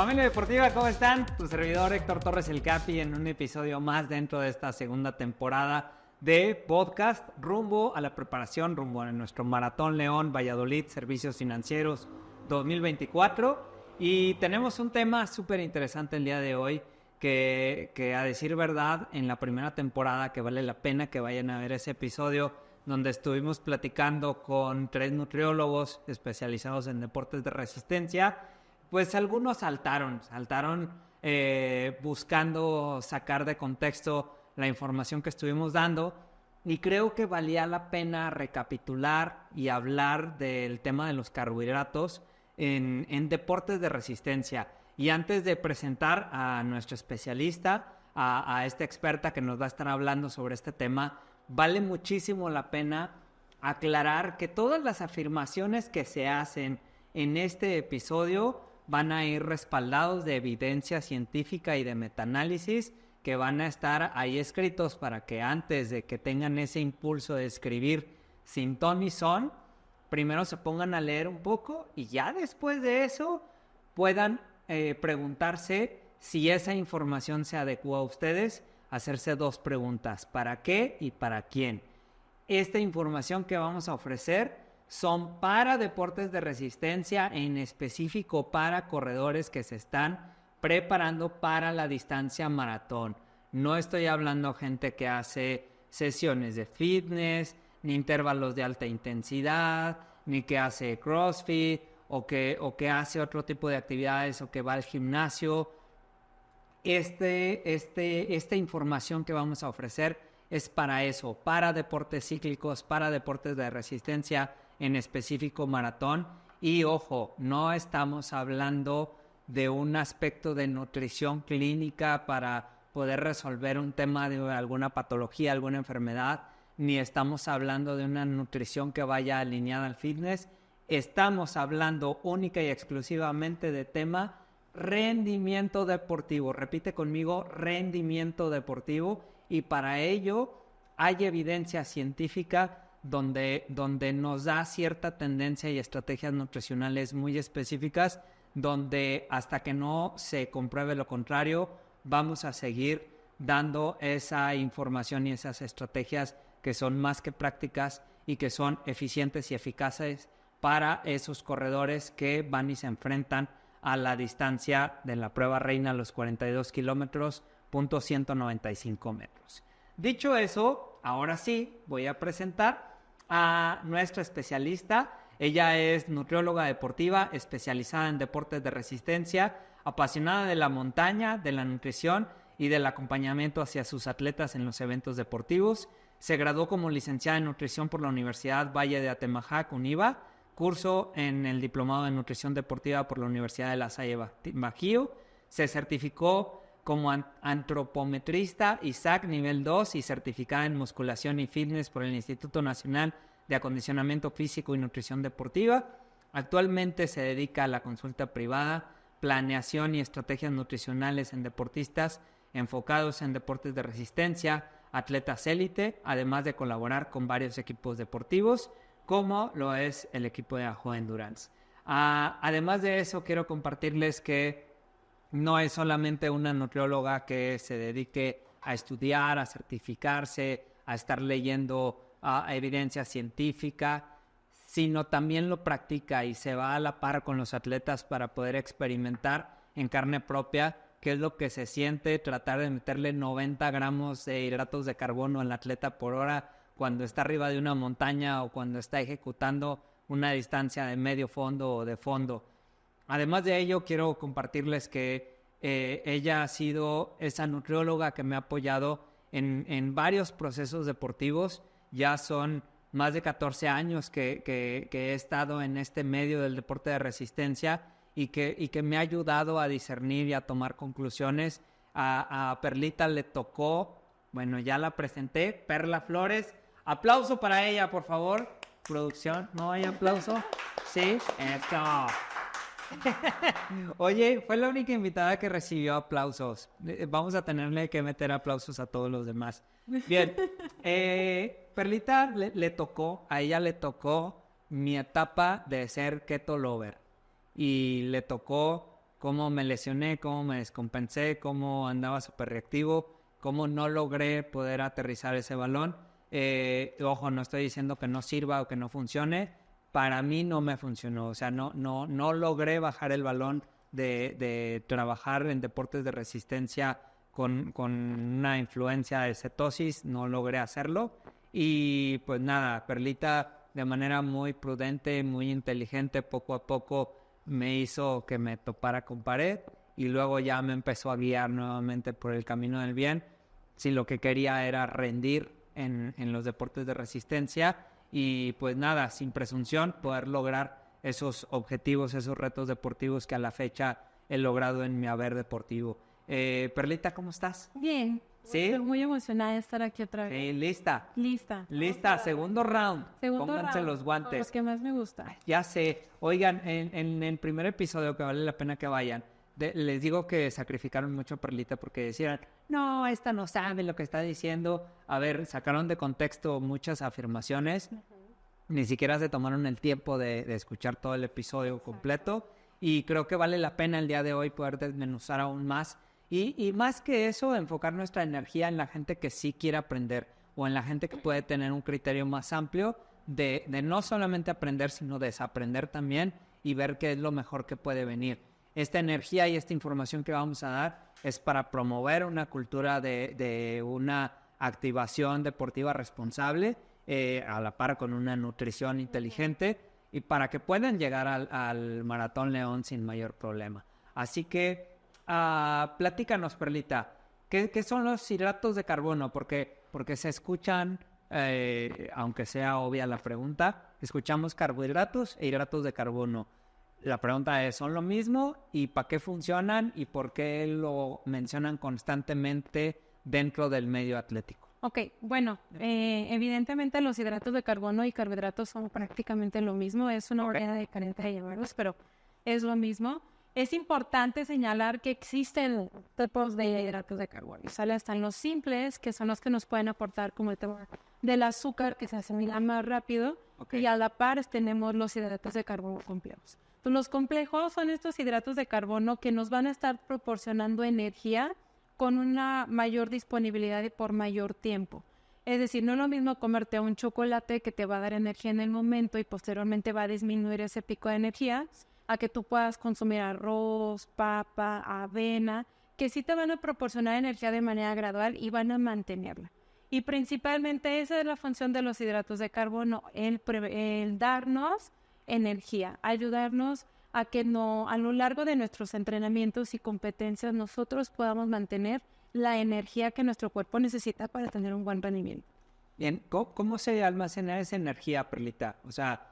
Familia deportiva, ¿cómo están? Tu servidor Héctor Torres el Capi en un episodio más dentro de esta segunda temporada de podcast rumbo a la preparación, rumbo a nuestro Maratón León Valladolid Servicios Financieros 2024. Y tenemos un tema súper interesante el día de hoy que a decir verdad en la primera temporada, que vale la pena que vayan a ver ese episodio donde estuvimos platicando con 3 nutriólogos especializados en deportes de resistencia. Pues algunos saltaron buscando sacar de contexto la información que estuvimos dando, y creo que valía la pena recapitular y hablar del tema de los carbohidratos en deportes de resistencia. Y antes de presentar a nuestro especialista, a esta experta que nos va a estar hablando sobre este tema, vale muchísimo la pena aclarar que todas las afirmaciones que se hacen en este episodio van a ir respaldados de evidencia científica y de metaanálisis que van a estar ahí escritos para que antes de que tengan ese impulso de escribir sin ton ni son, primero se pongan a leer un poco y ya después de eso puedan preguntarse si esa información se adecua a ustedes, hacerse 2 preguntas: ¿para qué y para quién? Esta información que vamos a ofrecer son para deportes de resistencia, en específico para corredores que se están preparando para la distancia maratón. No estoy hablando de gente que hace sesiones de fitness, ni intervalos de alta intensidad, ni que hace CrossFit o que hace otro tipo de actividades o que va al gimnasio. Esta información que vamos a ofrecer es para eso, para deportes cíclicos, para deportes de resistencia, en específico maratón. Y ojo, no estamos hablando de un aspecto de nutrición clínica para poder resolver un tema de alguna patología, alguna enfermedad, ni estamos hablando de una nutrición que vaya alineada al fitness. Estamos hablando única y exclusivamente de tema rendimiento deportivo. Repite conmigo: rendimiento deportivo. Y para ello hay evidencia científica donde nos da cierta tendencia y estrategias nutricionales muy específicas, donde hasta que no se compruebe lo contrario, vamos a seguir dando esa información y esas estrategias que son más que prácticas y que son eficientes y eficaces para esos corredores que van y se enfrentan a la distancia de la prueba reina, los 42 kilómetros, .195 metros. Dicho eso, ahora sí voy a presentar a nuestra especialista. Ella es nutrióloga deportiva especializada en deportes de resistencia, apasionada de la montaña, de la nutrición y del acompañamiento hacia sus atletas en los eventos deportivos. Se graduó como licenciada en nutrición por la Universidad Valle de Atemajac, UNIVA, curso en el diplomado de nutrición deportiva por la Universidad de La Salle Bajío. Se certificó como antropometrista ISAC nivel 2 y certificada en musculación y fitness por el Instituto Nacional de Acondicionamiento Físico y Nutrición Deportiva. Actualmente se dedica a la consulta privada, planeación y estrategias nutricionales en deportistas enfocados en deportes de resistencia, atletas élite, además de colaborar con varios equipos deportivos, como lo es el equipo de Ajo Endurance. Además de eso, quiero compartirles que no es solamente una nutrióloga que se dedique a estudiar, a certificarse, a estar leyendo evidencia científica, sino también lo practica y se va a la par con los atletas para poder experimentar en carne propia qué es lo que se siente tratar de meterle 90 gramos de hidratos de carbono al atleta por hora cuando está arriba de una montaña o cuando está ejecutando una distancia de medio fondo o de fondo. Además de ello, quiero compartirles que ella ha sido esa nutrióloga que me ha apoyado en varios procesos deportivos. Ya son más de 14 años que he estado en este medio del deporte de resistencia y que me ha ayudado a discernir y a tomar conclusiones. A Perlita le tocó, bueno, ya la presenté, Perla Flores. Aplauso para ella, por favor. Producción, ¿no hay aplauso? Sí, esto. Oye, fue la única invitada que recibió aplausos. Vamos a tenerle que meter aplausos a todos los demás. Bien, Perlita a ella le tocó mi etapa de ser keto lover. Y le tocó cómo me lesioné, cómo me descompensé, cómo andaba súper reactivo, cómo no logré poder aterrizar ese balón. Ojo, no estoy diciendo que no sirva o que no funcione. Para mí no me funcionó. O sea, no logré bajar el balón de trabajar en deportes de resistencia con una influencia de cetosis. No logré hacerlo. Y pues nada, Perlita de manera muy prudente, muy inteligente, poco a poco me hizo que me topara con pared y luego ya me empezó a guiar nuevamente por el camino del bien. Si lo que quería era rendir en los deportes de resistencia y pues nada, sin presunción, poder lograr esos objetivos, esos retos deportivos que a la fecha he logrado en mi haber deportivo. Perlita, ¿cómo estás? Bien. ¿Sí? Estoy muy emocionada de estar aquí otra vez. Sí, lista. Lista. Segundo round. Pónganse round, los guantes. Los que más me gustan. Ya sé. Oigan, en el primer episodio, que vale la pena que vayan, les digo que sacrificaron mucho a Perlita porque decían, no, esta no sabe lo que está diciendo. A ver, sacaron de contexto muchas afirmaciones. Ni siquiera se tomaron el tiempo de escuchar todo el episodio completo. Y creo que vale la pena el día de hoy poder desmenuzar aún más. Y más que eso, enfocar nuestra energía en la gente que sí quiere aprender o en la gente que puede tener un criterio más amplio de no solamente aprender, sino desaprender también y ver qué es lo mejor que puede venir. Esta energía y esta información que vamos a dar es para promover una cultura de una activación deportiva responsable, a la par con una nutrición inteligente y para que puedan llegar al Maratón León sin mayor problema. Así que platícanos, Perlita, ¿qué son los hidratos de carbono? Porque se escuchan, aunque sea obvia la pregunta, escuchamos carbohidratos e hidratos de carbono. La pregunta es, ¿son lo mismo? ¿Y para qué funcionan? ¿Y por qué lo mencionan constantemente dentro del medio atlético? Ok, bueno, evidentemente los hidratos de carbono y carbohidratos son prácticamente lo mismo. Es una manera diferente de llamarlos, pero es lo mismo. Es importante señalar que existen tipos de hidratos de carbono. ¿Sale? Están los simples, que son los que nos pueden aportar como el tema del azúcar, que se asimila más rápido. Y a la par tenemos los hidratos de carbono complejos. Entonces, los complejos son estos hidratos de carbono que nos van a estar proporcionando energía con una mayor disponibilidad y por mayor tiempo. Es decir, no es lo mismo comerte un chocolate que te va a dar energía en el momento y posteriormente va a disminuir ese pico de energía, a que tú puedas consumir arroz, papa, avena, que sí te van a proporcionar energía de manera gradual y van a mantenerla. Y principalmente esa es la función de los hidratos de carbono, el darnos energía, ayudarnos a que a lo largo de nuestros entrenamientos y competencias nosotros podamos mantener la energía que nuestro cuerpo necesita para tener un buen rendimiento. Bien, ¿cómo se almacena esa energía, Perlita? O sea,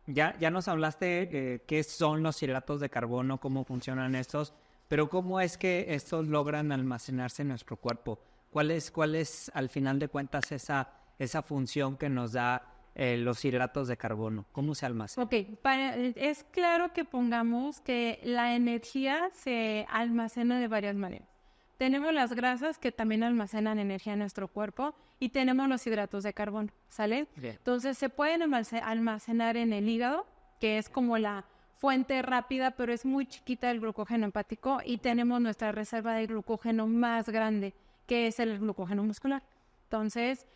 ya nos hablaste qué son los hidratos de carbono, cómo funcionan estos, pero ¿cómo es que estos logran almacenarse en nuestro cuerpo? ¿Cuál es al final de cuentas esa función que nos da los hidratos de carbono? ¿Cómo se almacena? Ok, es claro que pongamos que la energía se almacena de varias maneras. Tenemos las grasas que también almacenan energía en nuestro cuerpo y tenemos los hidratos de carbono, ¿sale? Bien. Entonces se pueden almacenar en el hígado, que es como la fuente rápida, pero es muy chiquita del glucógeno hepático, y tenemos nuestra reserva de glucógeno más grande, que es el glucógeno muscular. Entonces,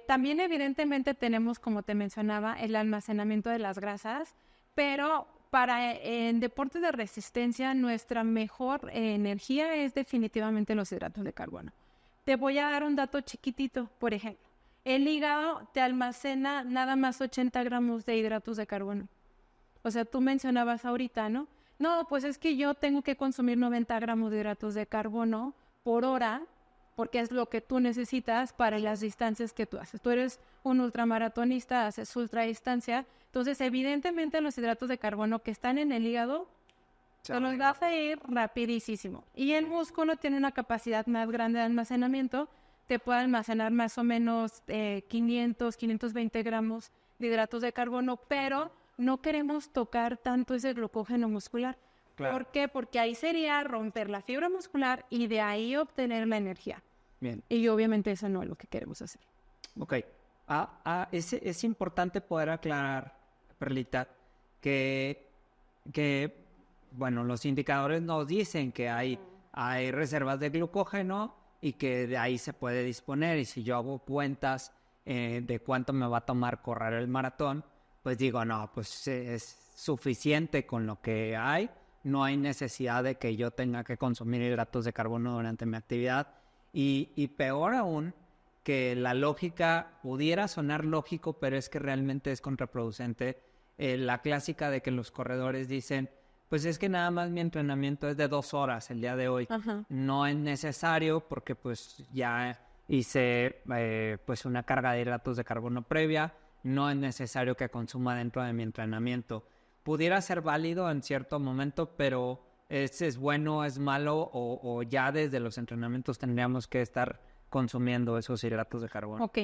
también evidentemente tenemos, como te mencionaba, el almacenamiento de las grasas, pero en deportes de resistencia nuestra mejor energía es definitivamente los hidratos de carbono. Te voy a dar un dato chiquitito, por ejemplo. El hígado te almacena nada más 80 gramos de hidratos de carbono. O sea, tú mencionabas ahorita, ¿no? No, pues es que yo tengo que consumir 90 gramos de hidratos de carbono por hora, porque es lo que tú necesitas para las distancias que tú haces. Tú eres un ultramaratonista, haces ultradistancia, entonces evidentemente los hidratos de carbono que están en el hígado se los vas a ir rapidísimo. Y el músculo tiene una capacidad más grande de almacenamiento, te puede almacenar más o menos 520 gramos de hidratos de carbono, pero no queremos tocar tanto ese glucógeno muscular. Claro. ¿Por qué? Porque ahí sería romper la fibra muscular y de ahí obtener la energía. Bien. Y obviamente eso no es lo que queremos hacer. Ok. Es importante poder aclarar, Perlita, que bueno, los indicadores nos dicen que hay reservas de glucógeno y que de ahí se puede disponer. Y si yo hago cuentas de cuánto me va a tomar correr el maratón, pues digo, no, pues es suficiente con lo que hay. No hay necesidad de que yo tenga que consumir hidratos de carbono durante mi actividad. Y peor aún, que la lógica pudiera sonar lógico, pero es que realmente es contraproducente. La clásica de que los corredores dicen, pues es que nada más mi entrenamiento es de 2 horas el día de hoy. Ajá. No es necesario porque pues ya hice pues una carga de hidratos de carbono previa. No es necesario que consuma dentro de mi entrenamiento. Pudiera ser válido en cierto momento, pero es bueno, es malo o ya desde los entrenamientos tendríamos que estar consumiendo esos hidratos de carbono. Ok,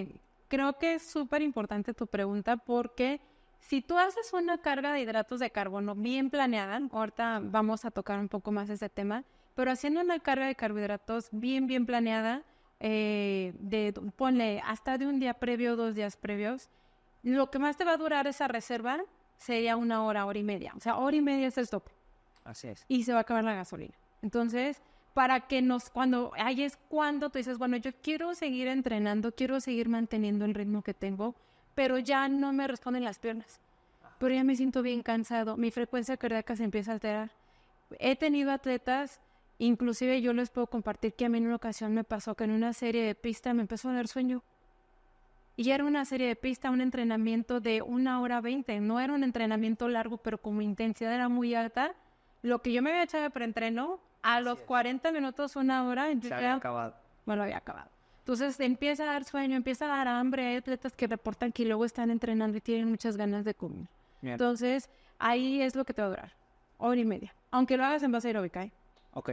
creo que es súper importante tu pregunta porque si tú haces una carga de hidratos de carbono bien planeada, ahorita vamos a tocar un poco más ese tema, pero haciendo una carga de carbohidratos bien planeada, ponle hasta de un día previo, 2 días previos, lo que más te va a durar esa reserva sería 1 hora, hora y media. O sea, hora y media es el tope. Así es. Y se va a acabar la gasolina. Entonces, para que ahí es cuando tú dices, bueno, yo quiero seguir entrenando, quiero seguir manteniendo el ritmo que tengo, pero ya no me responden las piernas. Pero ya me siento bien cansado, mi frecuencia cardíaca se empieza a alterar. He tenido atletas, inclusive yo les puedo compartir que a mí en una ocasión me pasó que en una serie de pista me empezó a dar sueño. Y era una serie de pista, un entrenamiento de 1 hora 20. No era un entrenamiento largo, pero como intensidad era muy alta. Lo que yo me había echado de preentreno, a los 40 minutos, 1 hora, Se había acabado. me lo había acabado. Entonces empieza a dar sueño, empieza a dar hambre. Hay atletas que reportan que luego están entrenando y tienen muchas ganas de comer. Bien. Entonces, ahí es lo que te va a durar. Hora y media. Aunque lo hagas en base aeróbica, ¿eh? Ok.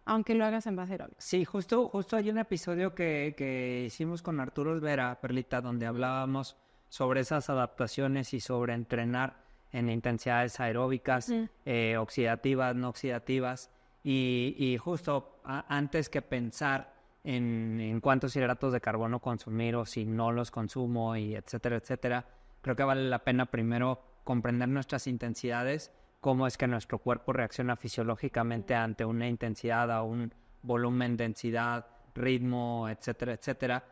Aunque lo hagas en base aeróbica. Sí, justo hay un episodio que hicimos con Arturo Olvera, Perlita, donde hablábamos sobre esas adaptaciones y sobre entrenar en intensidades aeróbicas, oxidativas, no oxidativas, y justo antes que pensar en cuántos hidratos de carbono consumir o si no los consumo y etcétera, creo que vale la pena primero comprender nuestras intensidades, cómo es que nuestro cuerpo reacciona fisiológicamente ante una intensidad, a un volumen, densidad, ritmo, etcétera.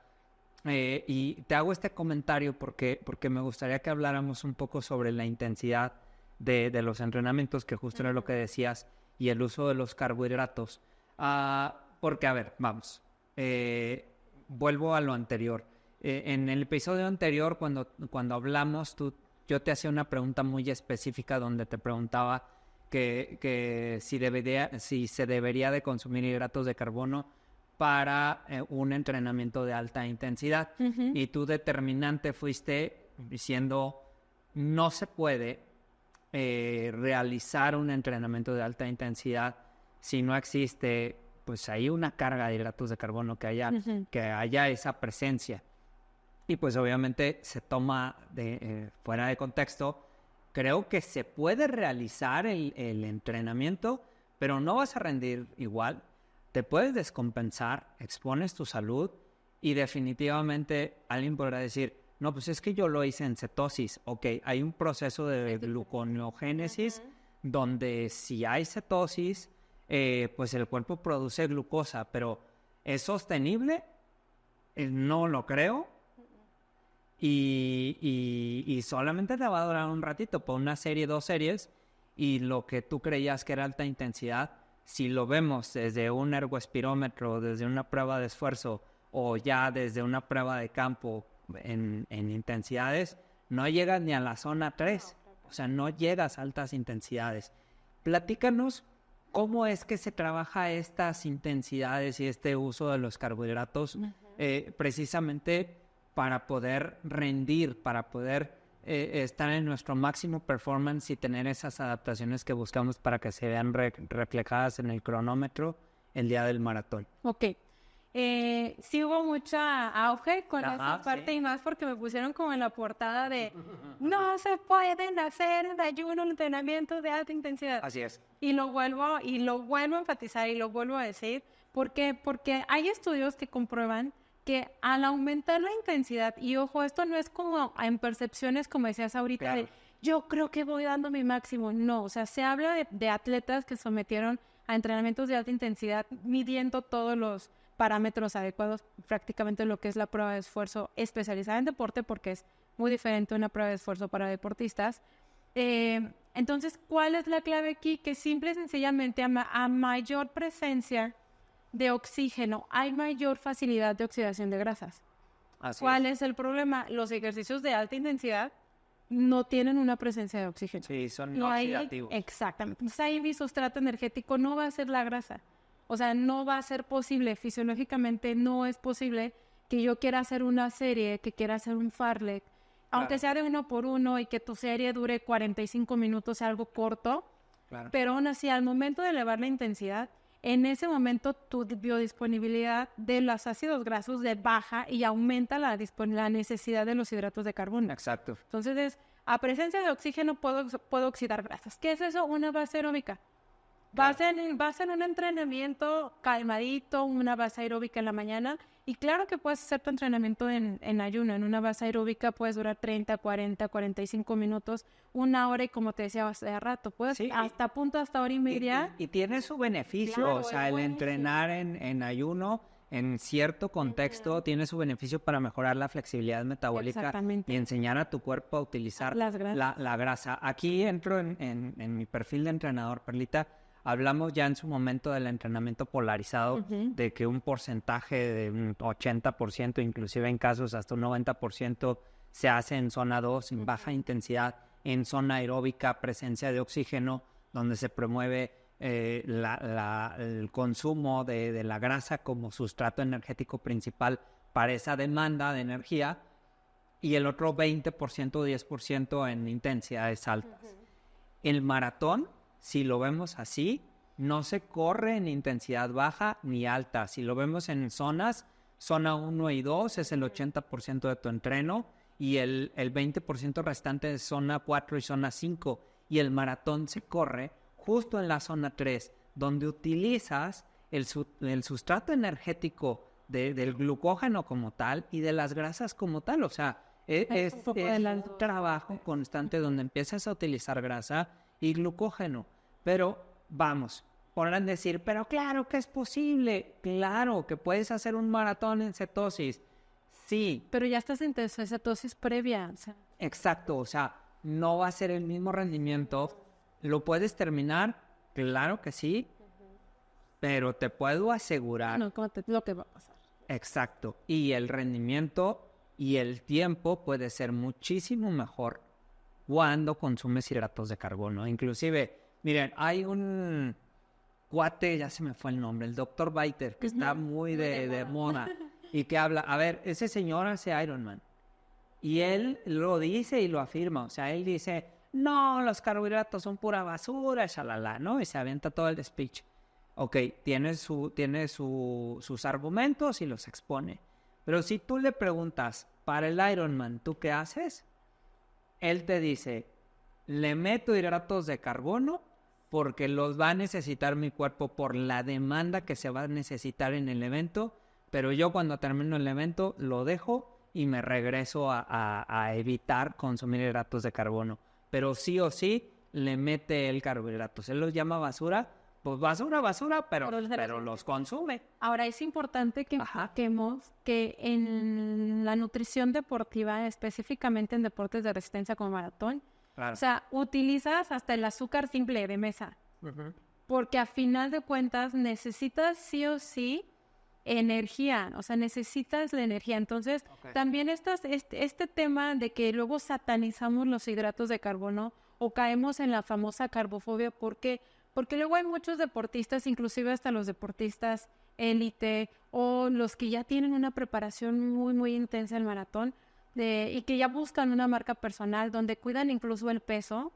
Y te hago este comentario porque me gustaría que habláramos un poco sobre la intensidad de los entrenamientos, que justo era lo que decías, y el uso de los carbohidratos. Porque, a ver, vamos, vuelvo a lo anterior. En el episodio anterior, cuando hablamos, yo te hacía una pregunta muy específica donde te preguntaba que si se debería de consumir hidratos de carbono para un entrenamiento de alta intensidad. Y tu determinante fuiste diciendo, no se puede realizar un entrenamiento de alta intensidad si no existe, pues ahí una carga de hidratos de carbono, que haya esa presencia. Y pues obviamente se toma fuera de contexto. Creo que se puede realizar el entrenamiento, pero no vas a rendir igual. Te puedes descompensar, expones tu salud y definitivamente alguien podrá decir, no, pues es que yo lo hice en cetosis. Ok, hay un proceso de gluconeogénesis donde si hay cetosis, pues el cuerpo produce glucosa, pero ¿es sostenible? No lo creo. Y solamente te va a durar un ratito, por una serie, 2 series, y lo que tú creías que era alta intensidad, si lo vemos desde un ergoespirómetro, desde una prueba de esfuerzo o ya desde una prueba de campo en intensidades, no llegas ni a la zona 3, o sea, no llegas a altas intensidades. Platícanos cómo es que se trabaja estas intensidades y este uso de los carbohidratos precisamente para poder rendir, para poder estar en nuestro máximo performance y tener esas adaptaciones que buscamos para que se vean reflejadas en el cronómetro el día del maratón. Ok. Sí hubo mucha auge con esa parte, sí. y más porque me pusieron como en la portada de no se pueden hacer en ayuno entrenamientos de alta intensidad. Así es. Y lo vuelvo a enfatizar y lo vuelvo a decir. ¿Por qué? Porque hay estudios que comprueban que al aumentar la intensidad, y ojo, esto no es como en percepciones como decías ahorita, claro, de yo creo que voy dando mi máximo. No, o sea, se habla de atletas que sometieron a entrenamientos de alta intensidad, midiendo todos los parámetros adecuados, prácticamente lo que es la prueba de esfuerzo especializada en deporte, porque es muy diferente una prueba de esfuerzo para deportistas. Entonces, ¿cuál es la clave aquí? Que simple y sencillamente a mayor presencia de oxígeno hay mayor facilidad de oxidación de grasas. ¿Cuál es el problema? Los ejercicios de alta intensidad no tienen una presencia de oxígeno. Sí, son oxidativos. Exactamente. Entonces ahí mi sustrato energético no va a ser la grasa. O sea, no va a ser posible, fisiológicamente no es posible que yo quiera hacer una serie, que quiera hacer un fartlek, aunque sea de 1 por 1 y que tu serie dure 45 minutos, sea algo corto, pero aún así al momento de elevar la intensidad, en ese momento tu biodisponibilidad de los ácidos grasos baja y aumenta la necesidad de los hidratos de carbono. Exacto. Entonces, a presencia de oxígeno puedo oxidar grasas. ¿Qué es eso? Una base aeróbica. Vas en un entrenamiento calmadito, una base aeróbica en la mañana, y claro que puedes hacer tu entrenamiento en ayuno. En una base aeróbica puedes durar 30, 40, 45 minutos, 1 hora, y como te decía hace rato, puedes hasta hora y media. Y tiene su beneficio, claro, o sea, el entrenar en ayuno, en cierto contexto, tiene su beneficio para mejorar la flexibilidad metabólica y enseñar a tu cuerpo a utilizar la grasa. Aquí entro en mi perfil de entrenador, Perlita. Hablamos ya en su momento del entrenamiento polarizado, de que un porcentaje de un 80%, inclusive en casos hasta un 90%, se hace en zona 2, en baja intensidad, en zona aeróbica, presencia de oxígeno, donde se promueve el consumo de la grasa como sustrato energético principal para esa demanda de energía, y el otro 20% o 10% en intensidades altas. El maratón, si lo vemos así, no se corre en intensidad baja ni alta. Si lo vemos en zonas, zona 1 y 2 es el 80% de tu entreno, y el 20% restante es zona 4 y zona 5. Y el maratón se corre justo en la zona 3, donde utilizas el sustrato energético del glucógeno como tal y de las grasas como tal. O sea, es un trabajo constante donde empiezas a utilizar grasa y glucógeno. Pero vamos, podrán decir, pero claro que es posible, claro que puedes hacer un maratón en cetosis, sí. Pero ya estás en cetosis previa. O sea. Exacto, o sea, no va a ser el mismo rendimiento. ¿Lo puedes terminar? Claro que sí, pero te puedo asegurar. No, lo que va a pasar. Exacto, y el rendimiento y el tiempo puede ser muchísimo mejor cuando consumes hidratos de carbono. Inclusive, miren, hay un cuate, ya se me fue el nombre, el Dr. Biter, que está muy de moda y que habla, a ver, ese señor hace Ironman y él lo dice y lo afirma. O sea, él dice, no, los carbohidratos son pura basura, shalala, ¿no? Y se avienta todo el speech. Ok, tiene sus argumentos y los expone. Pero si tú le preguntas, para el Ironman, ¿tú qué haces? Él te dice, le meto hidratos de carbono porque los va a necesitar mi cuerpo por la demanda que se va a necesitar en el evento, pero yo cuando termino el evento lo dejo y me regreso a evitar consumir hidratos de carbono. Pero sí o sí le mete el carbohidratos. Él los llama basura, pues basura, pero los consume. Ahora, es importante que enfoquemos que en la nutrición deportiva, específicamente en deportes de resistencia como maratón, o sea, utilizas hasta el azúcar simple de mesa. Porque a final de cuentas necesitas sí o sí energía, o sea, necesitas la energía. Entonces, también este tema de que luego satanizamos los hidratos de carbono o caemos en la famosa carbofobia, porque luego hay muchos deportistas, inclusive hasta los deportistas élite o los que ya tienen una preparación muy, muy intensa en maratón y que ya buscan una marca personal donde cuidan incluso el peso.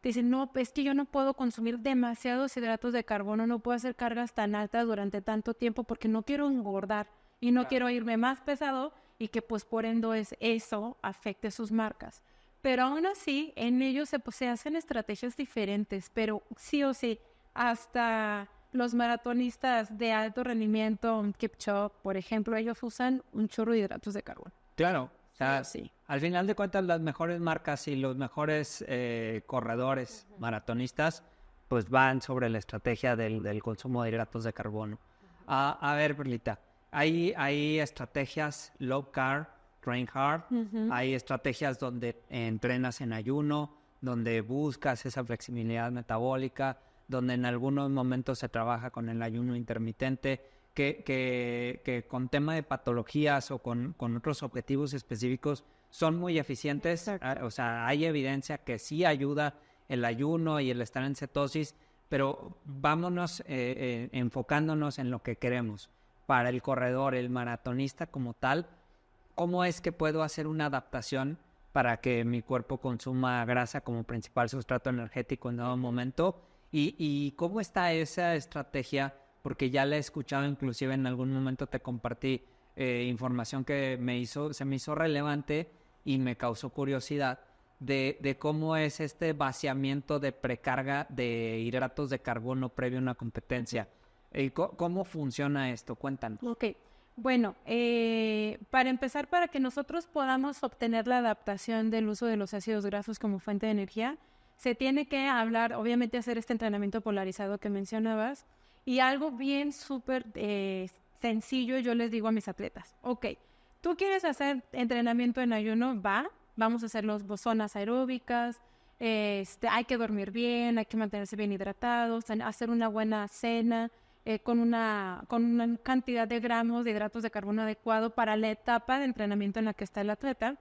Dicen, no, es que yo no puedo consumir demasiados hidratos de carbono, no puedo hacer cargas tan altas durante tanto tiempo porque no quiero engordar y no quiero irme más pesado y que pues por ende eso afecte sus marcas. Pero aún así, en ellos se hacen estrategias diferentes, pero sí o sí, hasta los maratonistas de alto rendimiento, Kipchoge, por ejemplo, ellos usan un chorro de hidratos de carbono. Claro, O sea, Sí. al final de cuentas, las mejores marcas y los mejores corredores maratonistas, pues van sobre la estrategia del consumo de hidratos de carbono. A ver, Perlita, hay estrategias low carb, train hard, hay estrategias donde entrenas en ayuno, donde buscas esa flexibilidad metabólica, donde en algunos momentos se trabaja con el ayuno intermitente, que con tema de patologías o con otros objetivos específicos son muy eficientes. O sea, hay evidencia que sí ayuda el ayuno y el estar en cetosis, pero vámonos enfocándonos en lo que queremos. Para el corredor, el maratonista como tal, ¿cómo es que puedo hacer una adaptación para que mi cuerpo consuma grasa como principal sustrato energético en dado momento? ¿Y cómo está esa estrategia? Porque ya la he escuchado, inclusive en algún momento te compartí información que se me hizo relevante y me causó curiosidad de cómo es este vaciamiento de precarga de hidratos de carbono previo a una competencia. ¿Cómo funciona esto? Cuéntanos. Ok, bueno, para empezar, para que nosotros podamos obtener la adaptación del uso de los ácidos grasos como fuente de energía, se tiene que hablar, obviamente hacer este entrenamiento polarizado que mencionabas, y algo bien súper sencillo yo les digo a mis atletas, ok, tú quieres hacer entrenamiento en ayuno, vamos a hacer las zonas aeróbicas, hay que dormir bien, hay que mantenerse bien hidratados, hacer una buena cena, con una cantidad de gramos de hidratos de carbono adecuado para la etapa de entrenamiento en la que está el atleta.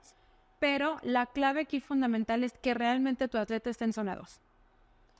Pero la clave aquí fundamental es que realmente tu atleta esté en zona 2.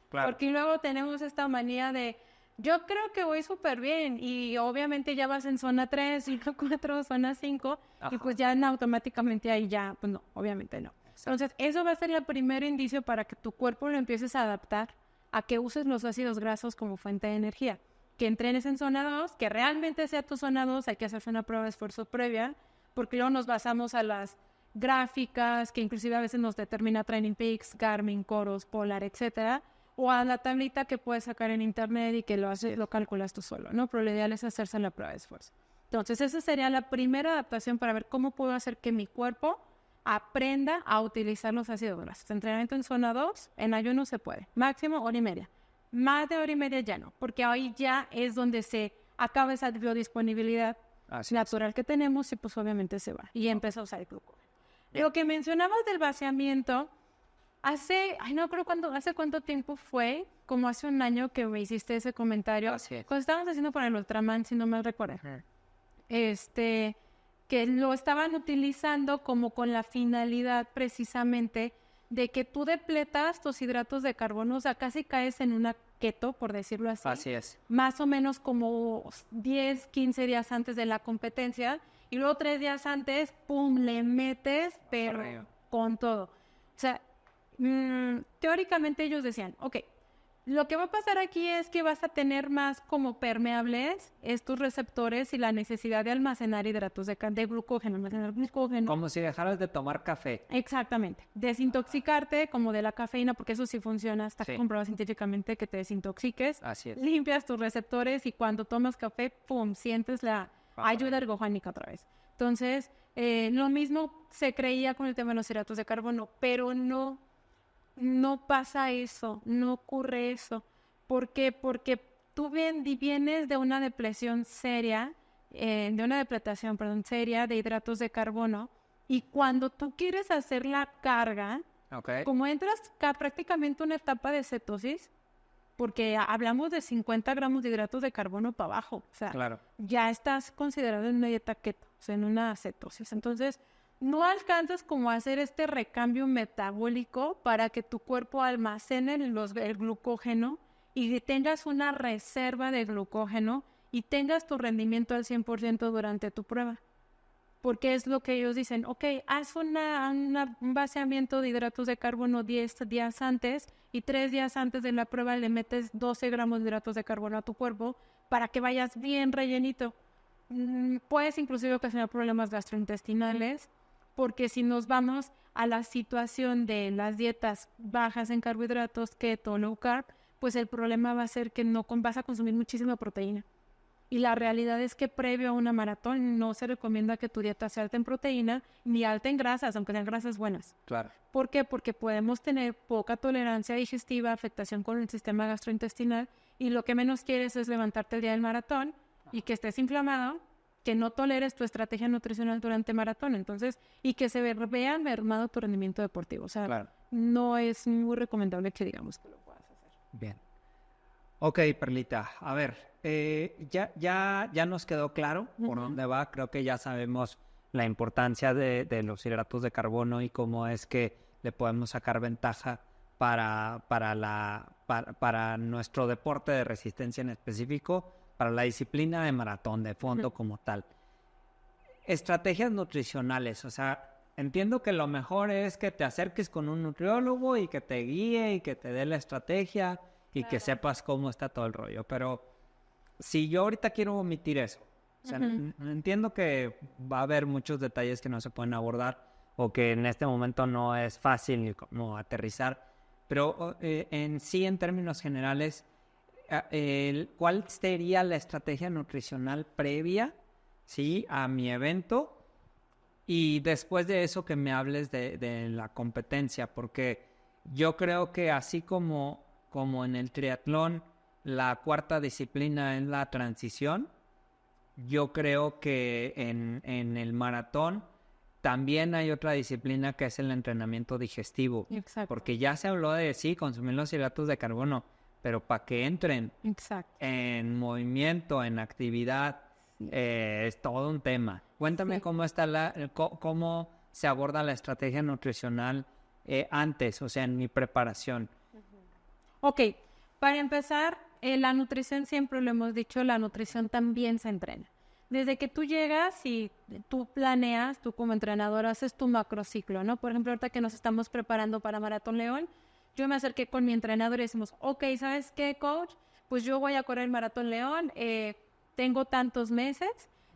Claro. Porque luego tenemos esta manía de, yo creo que voy súper bien, y obviamente ya vas en zona 3, zona 4, zona 5, y pues ya automáticamente ahí ya, pues no, obviamente no. Exacto. Entonces, eso va a ser el primer indicio para que tu cuerpo lo empieces a adaptar a que uses los ácidos grasos como fuente de energía. Que entrenes en zona 2, que realmente sea tu zona 2, hay que hacerse una prueba de esfuerzo previa, porque luego nos basamos a las gráficas, que inclusive a veces nos determina Training Peaks, Garmin, Coros, Polar, etcétera, o a la tablita que puedes sacar en internet y que lo calculas tú solo, ¿no? Pero lo ideal es hacerse la prueba de esfuerzo. Entonces, esa sería la primera adaptación para ver cómo puedo hacer que mi cuerpo aprenda a utilizar los ácidos grasos. Entrenamiento en zona 2, en ayuno se puede, máximo hora y media. Más de hora y media ya no, porque ahí ya es donde se acaba esa biodisponibilidad natural que tenemos y pues obviamente se va y empieza a usar el glucógeno. Lo que mencionabas del vaciamiento, hace cuánto tiempo fue, como hace un año que me hiciste ese comentario, cuando estábamos haciendo para el Ultraman, si no mal recuerdo, que lo estaban utilizando como con la finalidad precisamente de que tú depletas tus hidratos de carbono, o sea, casi caes en una keto, por decirlo así. Así es. Más o menos como 10, 15 días antes de la competencia, y luego 3 días antes, ¡pum!, le metes, pero con todo. O sea, teóricamente ellos decían, ok, lo que va a pasar aquí es que vas a tener más como permeables estos receptores y la necesidad de almacenar hidratos de glucógeno, almacenar glucógeno. Como si dejaras de tomar café. Exactamente. Desintoxicarte como de la cafeína, porque eso sí funciona, está comprobado científicamente que te desintoxiques. Así es. Limpias tus receptores y cuando tomas café, ¡pum!, sientes la ayuda ergogénica otra vez. Entonces, lo mismo se creía con el tema de los hidratos de carbono, pero no pasa eso, no ocurre eso. ¿Por qué? Porque tú vienes de una depresión seria, seria de hidratos de carbono, y cuando tú quieres hacer la carga, como entras prácticamente una etapa de cetosis, porque hablamos de 50 gramos de hidratos de carbono para abajo, o sea, ya estás considerado en una dieta keto, o sea, en una cetosis. Entonces, no alcanzas como a hacer este recambio metabólico para que tu cuerpo almacene el glucógeno y tengas una reserva de glucógeno y tengas tu rendimiento al 100% durante tu prueba. Porque es lo que ellos dicen, ok, haz un vaciamiento de hidratos de carbono 10 días antes y 3 días antes de la prueba le metes 12 gramos de hidratos de carbono a tu cuerpo para que vayas bien rellenito. Puedes inclusive ocasionar problemas gastrointestinales, porque si nos vamos a la situación de las dietas bajas en carbohidratos, keto, low carb, pues el problema va a ser que no vas a consumir muchísima proteína. Y la realidad es que previo a una maratón no se recomienda que tu dieta sea alta en proteína ni alta en grasas, aunque sean grasas buenas. Claro. ¿Por qué? Porque podemos tener poca tolerancia digestiva, afectación con el sistema gastrointestinal, y lo que menos quieres es levantarte el día del maratón y que estés inflamado, que no toleres tu estrategia nutricional durante maratón, entonces, y que se vea mermado tu rendimiento deportivo. O sea, Claro. no es muy recomendable que digamos que lo puedas hacer. Bien. Ok, Perlita, a ver, ya nos quedó claro por dónde va. Creo que ya sabemos la importancia de los hidratos de carbono y cómo es que le podemos sacar ventaja para nuestro deporte de resistencia en específico, para la disciplina de maratón, de fondo como tal. Estrategias nutricionales, o sea, entiendo que lo mejor es que te acerques con un nutriólogo y que te guíe y que te dé la estrategia y que sepas cómo está todo el rollo, pero si yo ahorita quiero omitir eso, o sea, entiendo que va a haber muchos detalles que no se pueden abordar o que en este momento no es fácil como aterrizar, pero en sí, en términos generales, ¿cuál sería la estrategia nutricional previa, sí, a mi evento? Y después de eso que me hables de la competencia, porque yo creo que así como en el triatlón, la cuarta disciplina es la transición, yo creo que en el maratón también hay otra disciplina que es el entrenamiento digestivo. Exacto. Porque ya se habló de, sí, consumir los hidratos de carbono, pero para que entren en movimiento, en actividad, es todo un tema. Cuéntame cómo está cómo se aborda la estrategia nutricional antes, o sea, en mi preparación. Ok, para empezar, la nutrición, siempre lo hemos dicho, la nutrición también se entrena. Desde que tú llegas y tú planeas, tú como entrenador haces tu macrociclo, ¿no? Por ejemplo, ahorita que nos estamos preparando para Maratón León, yo me acerqué con mi entrenador y decimos, ok, ¿sabes qué, coach? Pues yo voy a correr Maratón León, tengo tantos meses.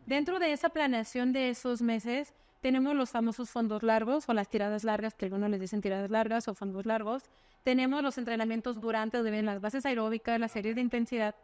Dentro de esa planeación de esos meses, tenemos los famosos fondos largos o las tiradas largas, que algunos les dicen tiradas largas o fondos largos. Tenemos los entrenamientos durante, donde vienen las bases aeróbicas, las series de intensidad.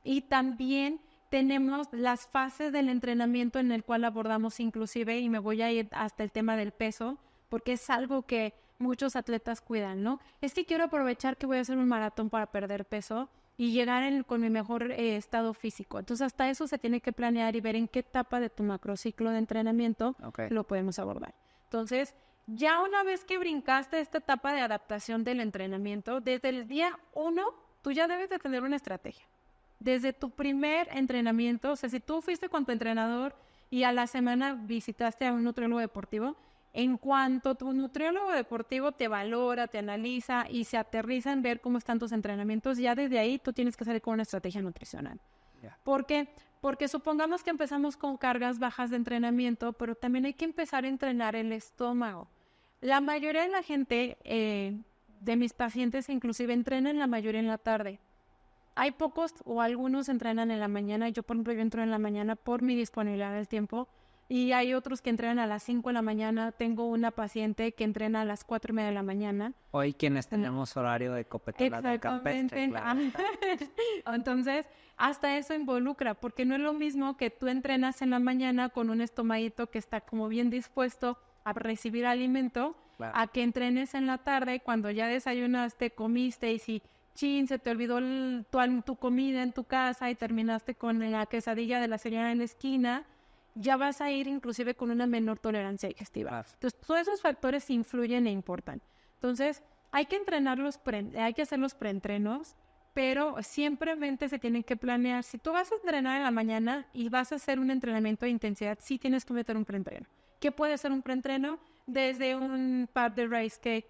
Y también tenemos las fases del entrenamiento en el cual abordamos inclusive, y me voy a ir hasta el tema del peso, porque es algo que muchos atletas cuidan, ¿no? Es que quiero aprovechar que voy a hacer un maratón para perder peso y llegar con mi mejor estado físico. Entonces, hasta eso se tiene que planear y ver en qué etapa de tu macrociclo de entrenamiento lo podemos abordar. Entonces, ya una vez que brincaste esta etapa de adaptación del entrenamiento, desde el día 1, tú ya debes de tener una estrategia. Desde tu primer entrenamiento, o sea, si tú fuiste con tu entrenador y a la semana visitaste a un nutriólogo deportivo, en cuanto tu nutriólogo deportivo te valora, te analiza y se aterriza en ver cómo están tus entrenamientos, ya desde ahí tú tienes que salir con una estrategia nutricional. ¿Por qué? Porque supongamos que empezamos con cargas bajas de entrenamiento, pero también hay que empezar a entrenar el estómago. La mayoría de la gente, de mis pacientes, inclusive entrenan la mayoría en la tarde. Hay pocos o algunos entrenan en la mañana. Yo, por ejemplo, yo entro en la mañana por mi disponibilidad del tiempo. Y hay otros que entrenan a las 5 de la mañana. Tengo una paciente que entrena a las 4:30 de la mañana. Hoy quienes tenemos horario de copetolada campestre, claro. Entonces, hasta eso involucra, porque no es lo mismo que tú entrenas en la mañana con un estomaguito que está como bien dispuesto a recibir alimento, a que entrenes en la tarde cuando ya desayunaste, comiste y si se te olvidó tu comida en tu casa y terminaste con la quesadilla de la señora en la esquina, ya vas a ir inclusive con una menor tolerancia digestiva. Entonces, todos esos factores influyen e importan. Entonces, hay que hay que hacer los preentrenos, pero simplemente se tienen que planear. Si tú vas a entrenar en la mañana y vas a hacer un entrenamiento de intensidad, sí tienes que meter un preentreno. ¿Qué puede ser un preentreno? Desde un par de rice cake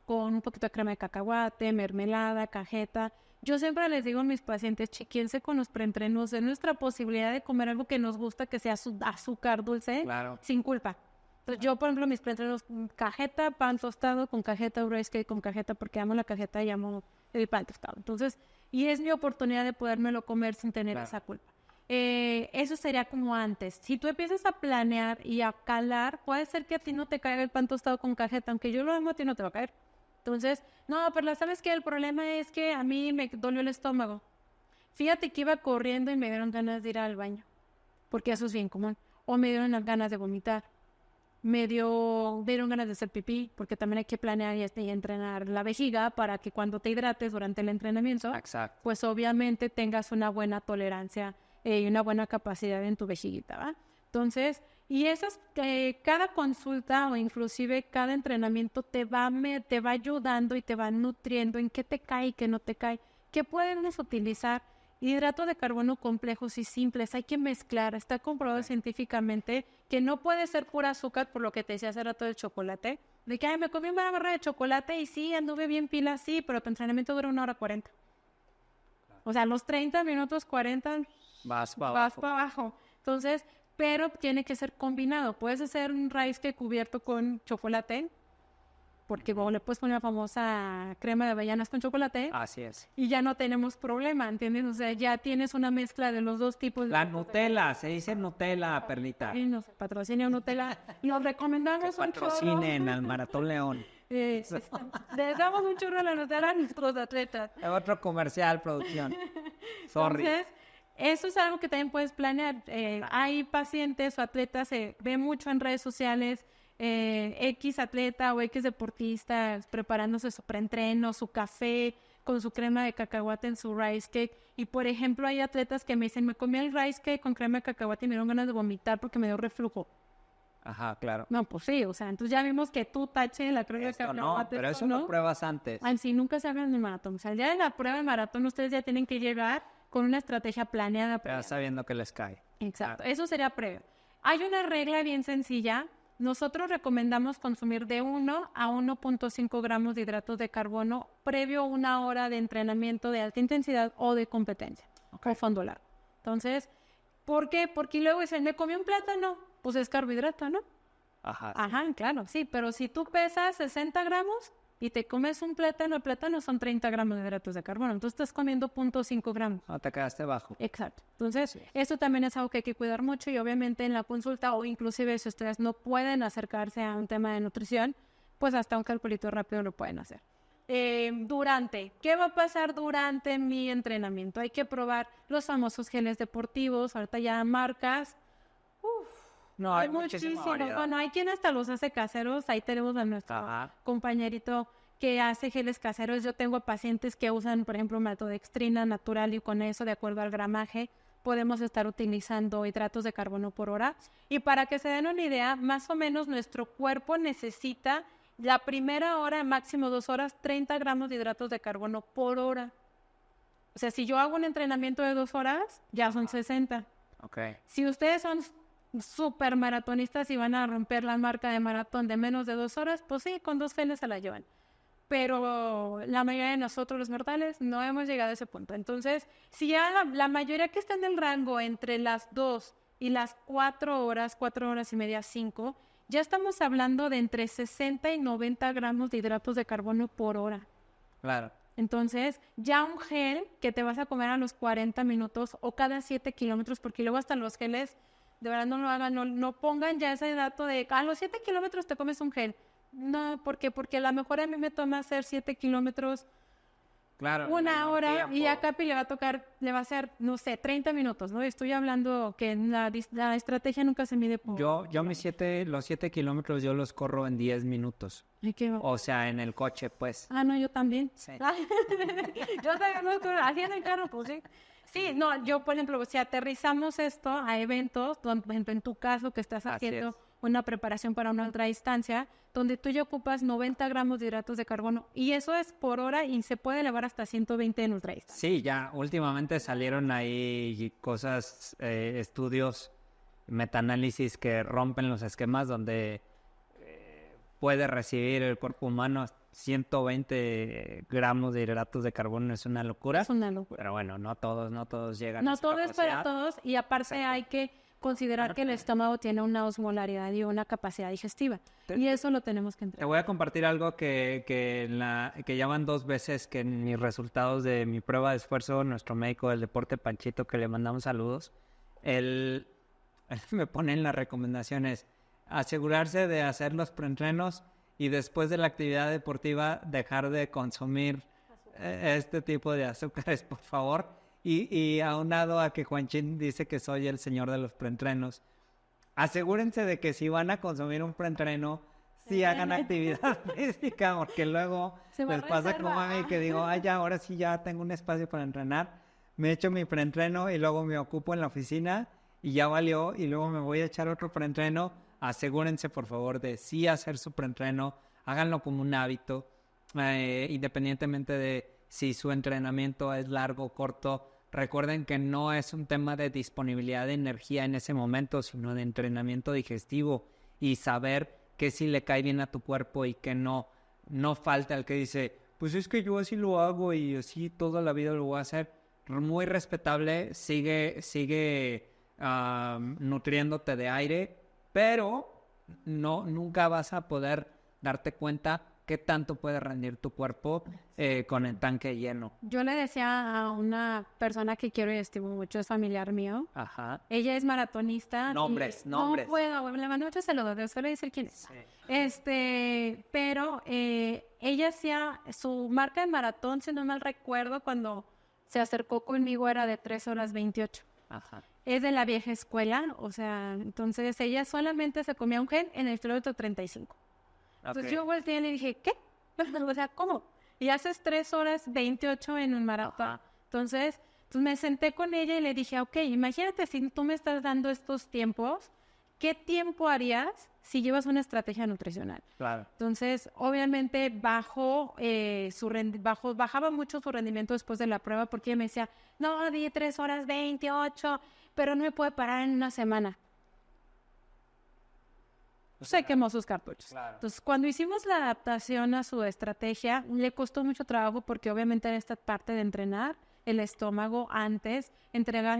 con un poquito de crema de cacahuate, mermelada, cajeta. Yo siempre les digo a mis pacientes, chequense con los preentrenos, de nuestra posibilidad de comer algo que nos gusta, que sea azúcar dulce, sin culpa. Entonces, yo, por ejemplo, mis preentrenos, cajeta, pan tostado con cajeta, rice cake con cajeta, porque amo la cajeta y amo el pan tostado. Entonces, y es mi oportunidad de podérmelo comer sin tener esa culpa. Eso sería como antes. Si tú empiezas a planear y a calar, puede ser que a ti no te caiga el pan tostado con cajeta, aunque yo lo amo, a ti no te va a caer. Entonces, no, pero ¿sabes qué? El problema es que a mí me dolió el estómago. Fíjate que iba corriendo y me dieron ganas de ir al baño, porque eso es bien común. O me dieron las ganas de vomitar. Me dieron ganas de hacer pipí, porque también hay que planear y entrenar la vejiga para que cuando te hidrates durante el entrenamiento, Exacto. pues obviamente tengas una buena tolerancia y una buena capacidad en tu vejiguita, ¿va? Entonces, y esas, cada consulta o inclusive cada entrenamiento te va ayudando y te va nutriendo en qué te cae y qué no te cae. ¿Qué podemos utilizar? Hidratos de carbono complejos y simples, hay que mezclar. Está comprobado científicamente que no puede ser pura azúcar, por lo que te decía hace rato del chocolate. De que, me comí una barra de chocolate y sí, anduve bien pila, sí, pero tu entrenamiento dura 1 hora 40. O sea, los 30 minutos, 40, Vas para vas abajo. para abajo. Entonces, pero tiene que ser combinado. Puedes hacer un rice cake cubierto con chocolate, porque le puedes poner la famosa crema de avellanas con chocolate. Así es. Y ya no tenemos problema, ¿entiendes? O sea, ya tienes una mezcla de los dos tipos. La Nutella, se dice Nutella, Perlita. Sí, nos patrocina Nutella. Nos recomendamos un chorro. Patrocinen al Maratón León. Les damos un chorro a la Nutella a nuestros atletas. Otro comercial, producción. Sorry. Entonces, eso es algo que también puedes planear. Hay pacientes o atletas, se ve mucho en redes sociales, X atleta o X deportista preparándose su preentreno, su café con su crema de cacahuate en su rice cake. Y por ejemplo, hay atletas que me dicen, me comí el rice cake con crema de cacahuate y me dieron ganas de vomitar porque me dio reflujo. Ajá, claro. No, pues sí, o sea, entonces ya vimos que tú tache la crema de Esto no, cacahuate. pero eso no pruebas antes. Así nunca se hagan el maratón. O sea, ya en la prueba de maratón ustedes ya tienen que llegar con una estrategia planeada. Ya sabiendo que les cae. Exacto, eso sería previo. Hay una regla bien sencilla. Nosotros recomendamos consumir de 1 a 1.5 gramos de hidratos de carbono previo a 1 hora de entrenamiento de alta intensidad o de competencia o fondo largo. Entonces, ¿por qué? Porque luego dicen, me comí un plátano, pues es carbohidrato, ¿no? Ajá. Ajá, claro, sí, pero si tú pesas 60 gramos y te comes un plátano, el plátano son 30 gramos de hidratos de carbono, entonces estás comiendo 0.5 gramos. No, te quedaste bajo. Exacto. Entonces, eso también es algo que hay que cuidar mucho y obviamente en la consulta o inclusive si ustedes no pueden acercarse a un tema de nutrición, pues hasta un calculito rápido lo pueden hacer. ¿Qué va a pasar durante mi entrenamiento? Hay que probar los famosos geles deportivos, ahorita ya marcas. No, hay muchísima variedad. Bueno, hay quien hasta los hace caseros. Ahí tenemos a nuestro compañerito que hace geles caseros. Yo tengo pacientes que usan, por ejemplo, maltodextrina natural y con eso, de acuerdo al gramaje, podemos estar utilizando hidratos de carbono por hora. Y para que se den una idea, más o menos nuestro cuerpo necesita la primera hora, máximo 2 horas, 30 gramos de hidratos de carbono por hora. O sea, si yo hago un entrenamiento de 2 horas, ya son 60. Okay. Si ustedes son súper maratonistas y van a romper la marca de maratón de menos de 2 horas, pues sí, con 2 geles se la llevan. Pero la mayoría de nosotros los mortales no hemos llegado a ese punto. Entonces, si ya la mayoría que está en el rango entre las 2 y las 4 horas, 4 horas y media, 5, ya estamos hablando de entre 60 y 90 gramos de hidratos de carbono por hora. Claro. Entonces, ya un gel que te vas a comer a los 40 minutos o cada 7 kilómetros, porque luego hasta los geles, de verdad no lo hagan, no pongan ya ese dato de a los 7 kilómetros te comes un gel. No, ¿por qué? Porque a lo mejor a mí me toma hacer 7 kilómetros, claro, 1 hora, y a Capi le va a hacer, no sé, 30 minutos, ¿no? Estoy hablando que la estrategia nunca se mide por... Yo los 7 kilómetros yo los corro en 10 minutos. Ay, o sea, en el coche, pues. Ah, no, yo también. Sí. Yo también, no, haciendo el carro, pues sí. Sí, no, yo, por ejemplo, si aterrizamos esto a eventos, por ejemplo, en tu caso que estás haciendo una preparación para una ultradistancia, donde tú ya ocupas 90 gramos de hidratos de carbono, y eso es por hora y se puede elevar hasta 120 en ultradistancia. Sí, ya últimamente salieron ahí cosas, estudios, metaanálisis que rompen los esquemas donde puede recibir el cuerpo humano 120 gramos de hidratos de carbono. Es una locura. Es una locura. Pero bueno, no todos llegan No a esa todo es capacidad. para todos, y aparte hay que considerar que el estómago tiene una osmolaridad y una capacidad digestiva, y eso lo tenemos que Te entrenar. voy a compartir algo que ya van 2 veces que en mis resultados de mi prueba de esfuerzo, nuestro médico del deporte, Panchito, que le mandamos saludos, él me pone en las recomendaciones asegurarse de hacer los preentrenos y después de la actividad deportiva dejar de consumir este tipo de azúcares, por favor. Y aunado a que Juanchín dice que soy el señor de los preentrenos, asegúrense de que si van a consumir un preentreno, sí hagan actividad física, porque luego les pasa como a mí que digo, ya, ahora sí ya tengo un espacio para entrenar, me echo mi preentreno y luego me ocupo en la oficina y ya valió, y luego me voy a echar otro preentreno. Asegúrense, por favor, de sí hacer su preentreno, háganlo como un hábito, independientemente de si su entrenamiento es largo o corto. Recuerden que no es un tema de disponibilidad de energía en ese momento, sino de entrenamiento digestivo y saber que sí le cae bien a tu cuerpo y que no falta el que dice, pues es que yo así lo hago y así toda la vida lo voy a hacer. Muy respetable, sigue nutriéndote de aire, pero nunca vas a poder darte cuenta qué tanto puede rendir tu cuerpo con el tanque lleno. Yo le decía a una persona que quiero y estimo mucho, es familiar mío. Ajá. Ella es maratonista. Nombres. No puedo, le mando muchos saludos, suele decir quién es. Sí. Pero ella hacía su marca de maratón, si no mal recuerdo, cuando se acercó conmigo era de 3 horas 28. Ajá. Es de la vieja escuela, o sea, entonces ella solamente se comía un gel en el kilómetro 35. Entonces yo volteé y le dije, ¿qué? O sea, ¿cómo? Y haces 3 horas 28 en un maratón. Entonces me senté con ella y le dije, ok, imagínate si tú me estás dando estos tiempos, ¿qué tiempo harías si llevas una estrategia nutricional? Claro. Entonces, obviamente bajaba mucho su rendimiento después de la prueba porque ella me decía, no, di 3 horas 28, pero no me puede parar en una semana. Se quemó sus cartuchos. Claro. Entonces, cuando hicimos la adaptación a su estrategia, le costó mucho trabajo porque obviamente era esta parte de entrenar el estómago antes, entrenar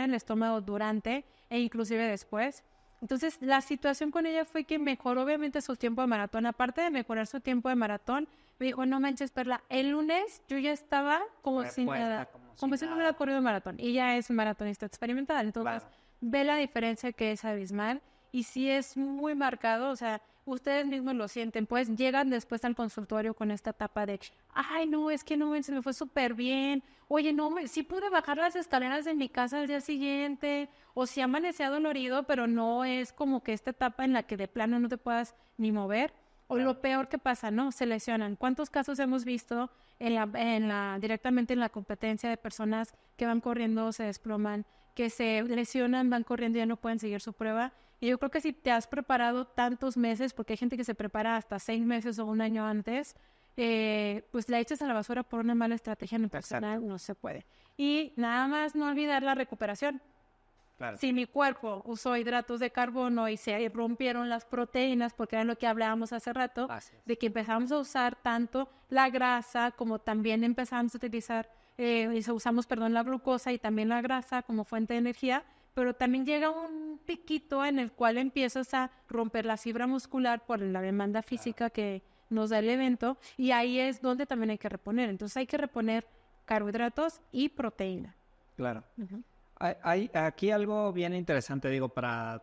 el estómago durante e inclusive después. Entonces, la situación con ella fue que mejoró obviamente su tiempo de maratón. Aparte de mejorar su tiempo de maratón, me dijo, no manches, Perla, el lunes yo ya estaba como si nada, como si no hubiera corrido maratón. Y ella es maratonista experimental, entonces ve la diferencia que es abismal. Y sí es muy marcado, o sea, ustedes mismos lo sienten, pues llegan después al consultorio con esta etapa de, ay, no, es que no, se me fue súper bien, oye, no, sí pude bajar las escaleras de mi casa al día siguiente, o si amanecía dolorido, pero no es como que esta etapa en la que de plano no te puedas ni mover, o lo peor que pasa, ¿no? Se lesionan. ¿Cuántos casos hemos visto directamente en la competencia de personas que van corriendo, se desploman, que se lesionan, van corriendo y ya no pueden seguir su prueba? Y yo creo que si te has preparado tantos meses, porque hay gente que se prepara hasta 6 meses o un año antes, pues la echas a la basura por una mala estrategia nutricional, no se puede. Y nada más no olvidar la recuperación. Claro. Si mi cuerpo usó hidratos de carbono y se rompieron las proteínas, porque era lo que hablábamos hace rato, de que empezamos a usar tanto la grasa como también empezamos a utilizar, usamos la glucosa y también la grasa como fuente de energía, pero también llega un piquito en el cual empiezas a romper la fibra muscular por la demanda física que nos da el evento, y ahí es donde también hay que reponer. Entonces hay que reponer carbohidratos y proteína. Claro. Hay aquí algo bien interesante, digo, para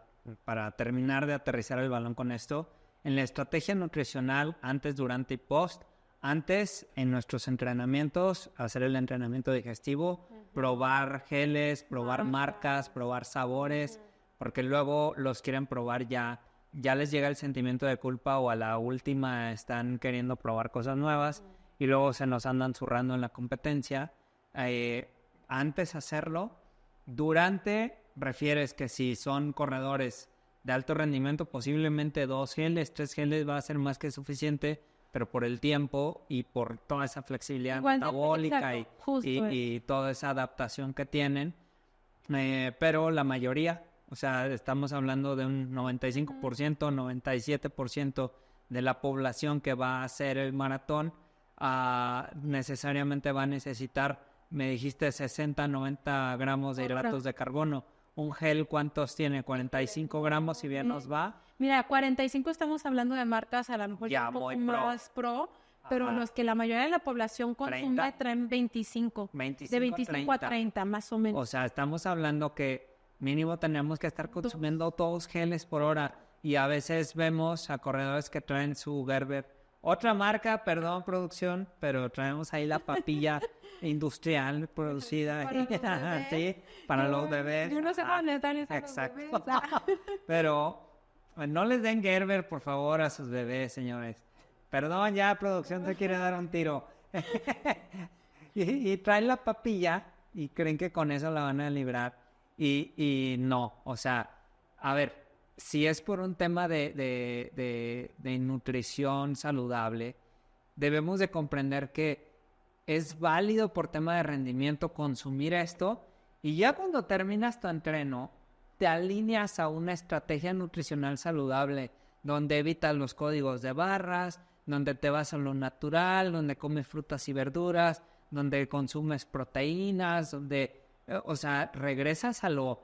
terminar de aterrizar el balón con esto. En la estrategia nutricional, antes, durante y post, antes, en nuestros entrenamientos, hacer el entrenamiento digestivo, probar geles, probar marcas, probar sabores, porque luego los quieren probar ya les llega el sentimiento de culpa, o a la última están queriendo probar cosas nuevas y luego se nos andan zurrando en la competencia. Antes hacerlo, durante, refieres que si son corredores de alto rendimiento, posiblemente 2 geles, 3 geles va a ser más que suficiente, pero por el tiempo y por toda esa flexibilidad metabólica y toda esa adaptación que tienen, pero la mayoría, o sea, estamos hablando de un 95%, 97% de la población que va a hacer el maratón, necesariamente va a necesitar, me dijiste 60, 90 gramos de hidratos de carbono. Un gel, ¿cuántos tiene? 45 gramos, si bien nos va. Mira, 45 estamos hablando de marcas a lo mejor ya un poco más pro, pero los que la mayoría de la población consume traen 25 de 25 a 30 más o menos. O sea, estamos hablando que mínimo tenemos que estar consumiendo 2 geles por hora, y a veces vemos a corredores que traen su Gerber Otra marca, perdón, producción, pero traemos ahí la papilla industrial producida. Para los bebés. Sí, para los bebés. Yo no sé dónde están esos Exacto. bebés. Pero no les den Gerber, por favor, a sus bebés, señores. Perdón, ya producción se quiere dar un tiro. y traen la papilla y creen que con eso la van a librar. Y no, o sea, a ver, si es por un tema de nutrición saludable, debemos de comprender que es válido por tema de rendimiento consumir esto y ya cuando terminas tu entreno, te alineas a una estrategia nutricional saludable donde evitas los códigos de barras, donde te vas a lo natural, donde comes frutas y verduras, donde consumes proteínas, donde, o sea, regresas a lo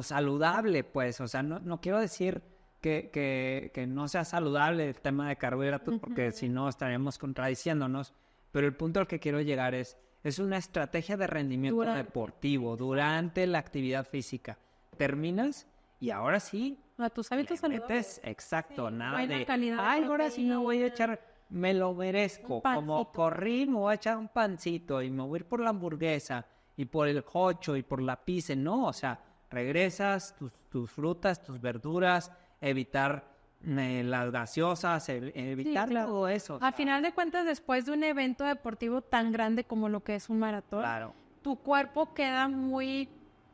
saludable, pues. O sea, no quiero decir que no sea saludable el tema de carbohidratos, porque si no estaríamos contradiciéndonos, pero el punto al que quiero llegar es una estrategia de rendimiento deportivo durante la actividad física. Terminas y ahora sí A tus hábitos saludables. exacto, Sí, nada buena de calidad de ay, ahora sí me voy a proteína. echar, me lo merezco, Un pancito. como corrí, me voy a echar un pancito y me voy a ir por la hamburguesa y por el hocho y por la pizza. No, o sea, regresas tus frutas, tus verduras, evitar las gaseosas, evitar claro. todo eso. o A sea, final de cuentas, después de un evento deportivo tan grande como lo que es un maratón, claro, tu cuerpo queda muy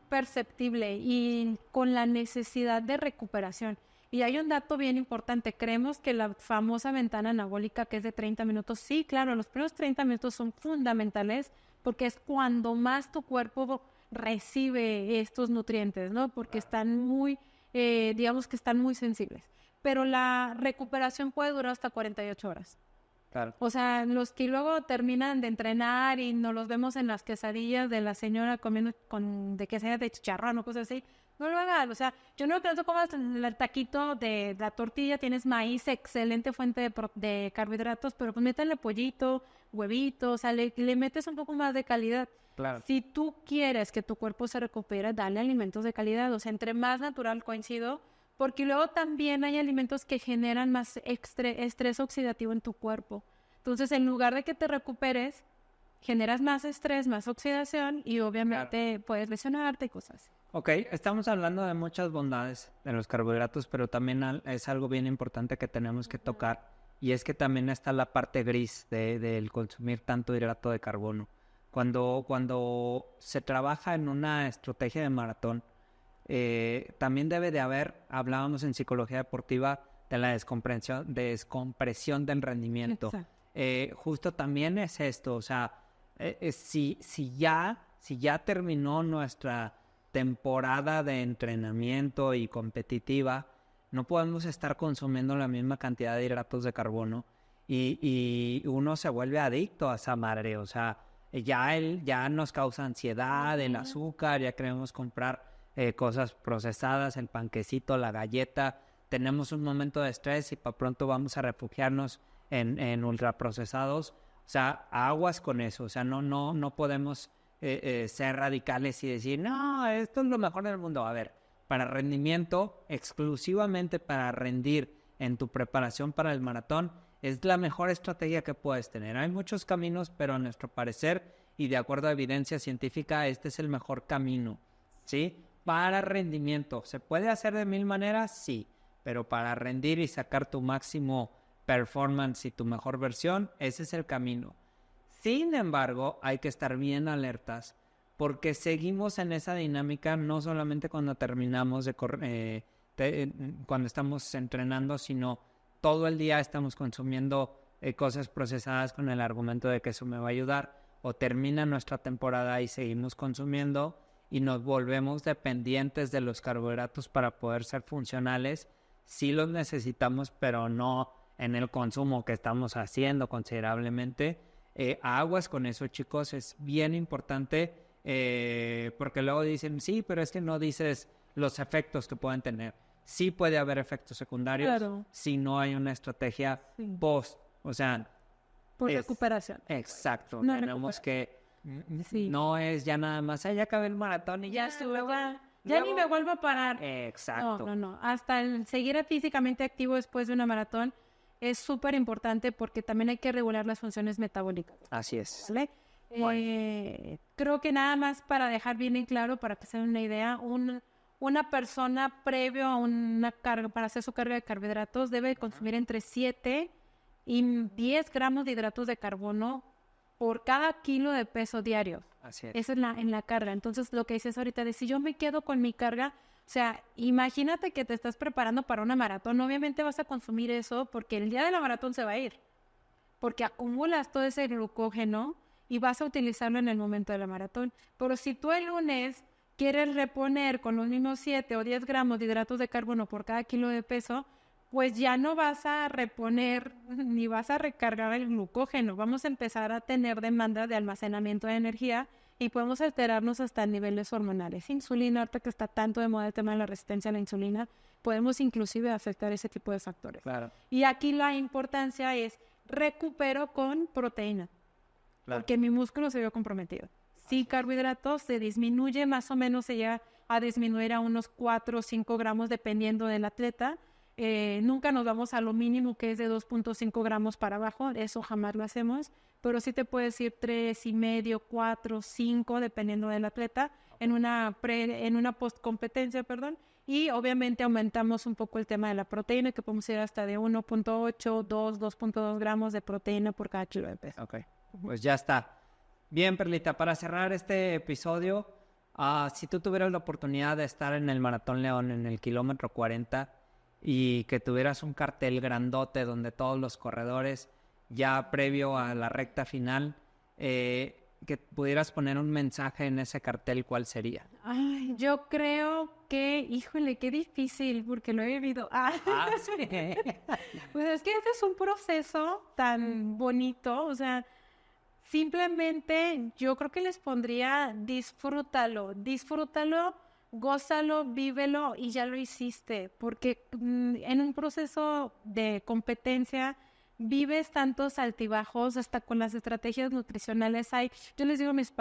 perceptible y con la necesidad de recuperación. Y hay un dato bien importante, creemos que la famosa ventana anabólica que es de 30 minutos, sí, claro, los primeros 30 minutos son fundamentales porque es cuando más tu cuerpo recibe estos nutrientes, ¿no? Porque están muy, digamos que están muy sensibles. Pero la recuperación puede durar hasta 48 horas. claro. O sea, los que luego terminan de entrenar y nos los vemos en las quesadillas de la señora comiendo de quesadillas de chicharrón o cosas así, no lo hagan. O sea, yo no creo que tú comas el taquito de la tortilla, tienes maíz, excelente fuente de carbohidratos, pero pues métanle pollito, huevito, o sea, le metes un poco más de calidad. Claro. Si tú quieres que tu cuerpo se recupere, dale alimentos de calidad. O sea, entre más natural coincido, porque luego también hay alimentos que generan más estrés oxidativo en tu cuerpo. Entonces, en lugar de que te recuperes, generas más estrés, más oxidación y obviamente puedes lesionarte y cosas así. Ok, estamos hablando de muchas bondades de los carbohidratos, pero también es algo bien importante que tenemos que tocar, y es que también está la parte gris del consumir tanto hidrato de carbono. Cuando se trabaja en una estrategia de maratón, también debe de haber, hablábamos en psicología deportiva, de la descompresión del rendimiento. Justo también es esto, o sea, si ya terminó nuestra temporada de entrenamiento y competitiva, no podemos estar consumiendo la misma cantidad de hidratos de carbono y uno se vuelve adicto a esa madre. O sea, ya nos causa ansiedad, el azúcar, ya queremos comprar cosas procesadas, el panquecito, la galleta. Tenemos un momento de estrés y para pronto vamos a refugiarnos en ultraprocesados. O sea, aguas con eso. O sea, no podemos ser radicales y decir, no, esto es lo mejor del mundo. A ver, para rendimiento, exclusivamente para rendir en tu preparación para el maratón, es la mejor estrategia que puedes tener. Hay muchos caminos, pero a nuestro parecer y de acuerdo a evidencia científica, este es el mejor camino, ¿sí? Para rendimiento. ¿Se puede hacer de 1000 maneras? Sí, pero para rendir y sacar tu máximo performance y tu mejor versión, ese es el camino. Sin embargo, hay que estar bien alertas porque seguimos en esa dinámica no solamente cuando terminamos de correr, cuando estamos entrenando, sino todo el día estamos consumiendo cosas procesadas con el argumento de que eso me va a ayudar, o termina nuestra temporada y seguimos consumiendo y nos volvemos dependientes de los carbohidratos para poder ser funcionales. Sí los necesitamos, pero no en el consumo que estamos haciendo considerablemente. Aguas con eso, chicos, es bien importante porque luego dicen, sí, pero es que no dices los efectos que pueden tener. Sí puede haber efectos secundarios, claro, si no hay una estrategia post, o sea... Por recuperación. Exacto, tenemos que... Sí. No es ya nada más, ya acabé el maratón y ya estuve, ya ni me vuelvo a parar. Exacto. No. Hasta el seguir físicamente activo después de una maratón es súper importante porque también hay que regular las funciones metabólicas. Así es. ¿Vale? Creo que nada más para dejar bien en claro, para que se den una idea, una persona previo a una carga, para hacer su carga de carbohidratos, debe consumir entre 7 y 10 gramos de hidratos de carbono por cada kilo de peso diario. Así es. Eso es en la carga. Entonces, lo que dices ahorita, de si yo me quedo con mi carga, o sea, imagínate que te estás preparando para una maratón. Obviamente vas a consumir eso porque el día de la maratón se va a ir. Porque acumulas todo ese glucógeno y vas a utilizarlo en el momento de la maratón. Pero si tú el lunes quieres reponer con los mismos 7 o 10 gramos de hidratos de carbono por cada kilo de peso, pues ya no vas a reponer ni vas a recargar el glucógeno. Vamos a empezar a tener demanda de almacenamiento de energía y podemos alterarnos hasta niveles hormonales. Insulina, ahorita que está tanto de moda el tema de la resistencia a la insulina, podemos inclusive afectar ese tipo de factores. Claro. Y aquí la importancia es recupero con proteína, Claro. porque mi músculo se vio comprometido. Si carbohidratos se disminuye, más o menos se llega a disminuir a unos 4 o 5 gramos dependiendo del atleta. Nunca nos vamos a lo mínimo que es de 2.5 gramos para abajo, eso jamás lo hacemos, pero sí te puedes ir 3,5, 4, 5 dependiendo del atleta en una post competencia, y obviamente aumentamos un poco el tema de la proteína, que podemos ir hasta de 1.8, 2.2 gramos de proteína por cada kilo de peso. Ok, pues ya está. Bien, Perlita, para cerrar este episodio, si tú tuvieras la oportunidad de estar en el Maratón León en el kilómetro 40 y que tuvieras un cartel grandote donde todos los corredores, ya previo a la recta final, que pudieras poner un mensaje en ese cartel, ¿cuál sería? Ay, yo creo que, híjole, qué difícil, porque lo he vivido. Sí. Pues es que este es un proceso tan bonito, o sea, simplemente yo creo que les pondría disfrútalo, gózalo, vívelo y ya lo hiciste, porque en un proceso de competencia vives tantos altibajos, hasta con las estrategias nutricionales yo les digo a mis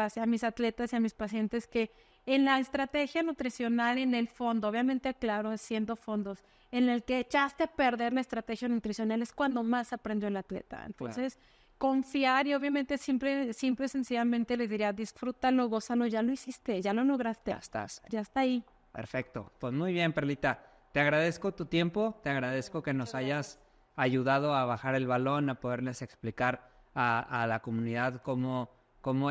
atletas y a mis pacientes que en la estrategia nutricional, en el fondo, obviamente claro, haciendo fondos, en el que echaste a perder la estrategia nutricional es cuando más aprendió el atleta. Entonces, confiar y obviamente simple sencillamente les diría, disfrútalo, gózalo, ya lo hiciste, ya lo lograste. Ya estás. Ya está ahí. Perfecto. Pues muy bien, Perlita. Te agradezco tu tiempo, te agradezco que nos hayas ayudado a bajar el balón, a poderles explicar a la comunidad cómo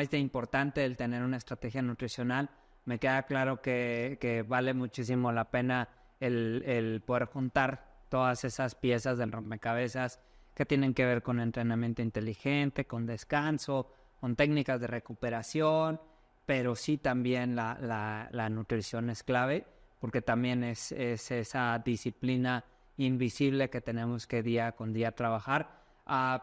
es de importante el tener una estrategia nutricional. Me queda claro que vale muchísimo la pena el poder juntar todas esas piezas del rompecabezas que tienen que ver con entrenamiento inteligente, con descanso, con técnicas de recuperación, pero sí también la nutrición es clave, porque también es esa disciplina invisible que tenemos que día con día trabajar.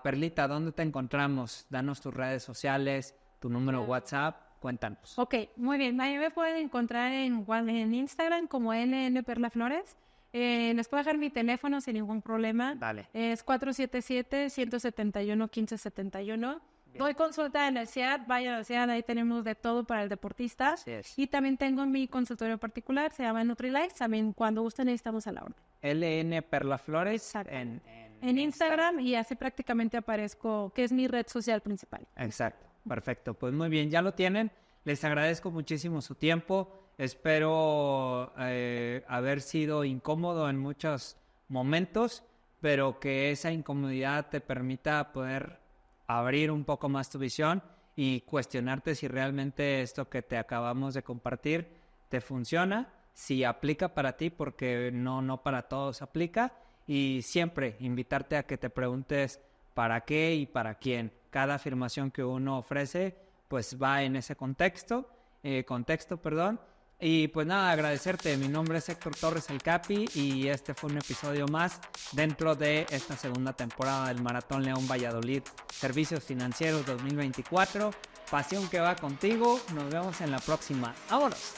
Perlita, ¿dónde te encontramos? Danos tus redes sociales, tu número WhatsApp, cuéntanos. Ok, muy bien. Ahí me pueden encontrar en Instagram como LN Perla Flores. Les puedo dejar mi teléfono sin ningún problema. Dale. Es 477-171-1571. Doy consulta en el CIAD, vayan al CIAD, ahí tenemos de todo para el deportista. Así es. Y también tengo mi consultorio particular, se llama NutriLife, también cuando gusten necesitamos a la orden. LN Perla Flores Exacto. en Instagram, y así prácticamente aparezco, que es mi red social principal. Exacto, perfecto. Pues muy bien, ya lo tienen. Les agradezco muchísimo su tiempo. Espero haber sido incómodo en muchos momentos, pero que esa incomodidad te permita poder abrir un poco más tu visión y cuestionarte si realmente esto que te acabamos de compartir te funciona, si aplica para ti, porque no para todos aplica, y siempre invitarte a que te preguntes para qué y para quién. Cada afirmación que uno ofrece pues va en ese contexto. Y pues nada, agradecerte. Mi nombre es Héctor Torres El Capi y este fue un episodio más dentro de esta segunda temporada del Maratón León Valladolid Servicios Financieros 2024. Pasión que va contigo. Nos vemos en la próxima. ¡Vámonos!